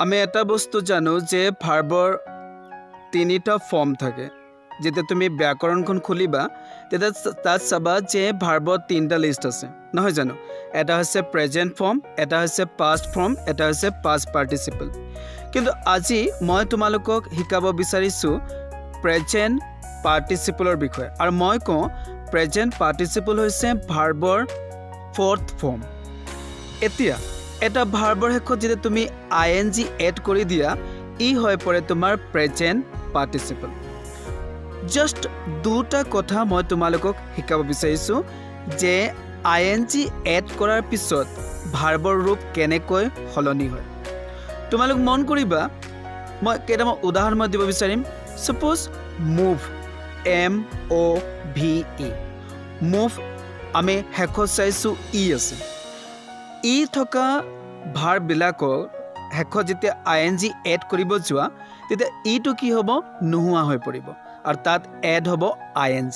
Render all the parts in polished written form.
আমি এটা বস্তু জানো যে ভাৰ্বৰ তিনিটা ফৰ্ম থাকে। যেতিয়া তুমি ব্যাকৰণখন খুলিবা তেতিয়া তাত চাবা যে ভাৰ্বৰ তিনিটা লিষ্ট আছে, নহয় জানো? এটা হৈছে প্ৰেজেণ্ট ফৰ্ম, এটা হৈছে পাষ্ট ফৰ্ম, এটা হৈছে পাষ্ট পাৰ্টিচিপল। কিন্তু আজি মই তোমালোকক শিকাব বিচাৰিছোঁ প্ৰেজেণ্ট পাৰ্টিচিপলৰ বিষয়ে। আৰু মই কওঁ প্ৰেজেণ্ট পাৰ্টিচিপল হৈছে ভাৰ্বৰ ফৰ্থ ফৰ্ম। এতিয়া এটা ভাৰ্বৰ শেষত যেতিয়া তুমি ING এড কৰি দিয়া ই হৈ পৰে তোমাৰ প্ৰেজেণ্ট পাৰ্টিচিপল। জাষ্ট দুটা কথা মই তোমালোকক শিকাব বিচাৰিছোঁ যে ING এড কৰাৰ পিছত ভাৰ্বৰ ৰূপ কেনেকৈ সলনি হয়। তোমালোক মন কৰিবা, মই কেইটামান উদাহৰণ মই দিব বিচাৰিম। ছাপ'জ মুভ, MOVE, মুভ আমি শেষত চাইছোঁ ই আছে। ই থকা ভাৰ্ববিলাকৰ শেষত যেতিয়া ING এড কৰিব যোৱা তেতিয়া ইটো কি হ'ব? নোহোৱা হৈ পৰিব আৰু তাত এড হ'ব ING,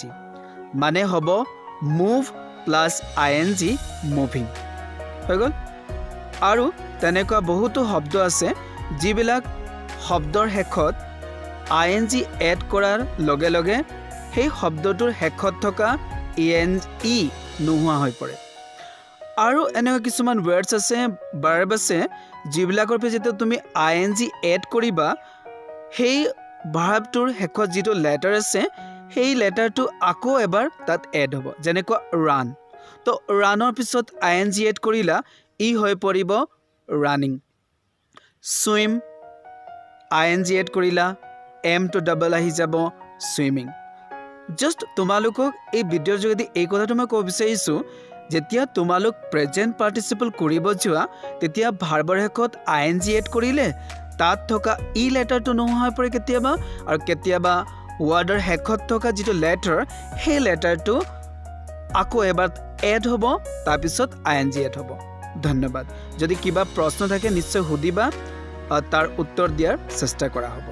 মানে হ'ব মুভ প্লাছ ING মুভিং হৈ গ'ল। আৰু তেনেকুৱা বহুতো শব্দ আছে যিবিলাক শব্দৰ শেষত ING এড কৰাৰ লগে লগে সেই শব্দটোৰ শেষত থকা ই নোহোৱা হৈ পৰে। আৰু এনেকুৱা কিছুমান ৱৰ্ডছ আছে, ভাৰ্ব আছে যিবিলাকৰ পিছত যেতিয়া তুমি ING এড কৰিবা সেই ভাৰ্বটোৰ শেষত যিটো লেটাৰ আছে সেই লেটাৰটো আকৌ এবাৰ তাত এড হ'ব। যেনেকুৱা ৰান, তো ৰানৰ পিছত ING এড কৰিলা ই হৈ পৰিব ৰানিং। ছুইম, ING এড কৰিলা এমটো ডাবল আহি যাব ছুইমিং। জাষ্ট তোমালোকক এই ভিডিঅ'ৰ যোগেদি এই কথাটো মই ক'ব বিচাৰিছোঁ, যেতিয়া তোমালোক প্ৰেজেণ্ট পাৰ্টিচিপল কৰিব যোৱা তেতিয়া ভাৰ্বৰ শেষত ING এড কৰিলে তাত থকা ই লেটাৰটো নোহোৱা হৈ পৰে কেতিয়াবা, আৰু কেতিয়াবা ৱাৰ্ডৰ শেষত থকা যিটো লেটাৰ সেই লেটাৰটো আকৌ এবাৰ এড হ'ব, তাৰপিছত ING এড হ'ব। ধন্যবাদ। যদি কিবা প্ৰশ্ন থাকে নিশ্চয় সুধিবা, তাৰ উত্তৰ দিয়াৰ চেষ্টা কৰা হ'ব।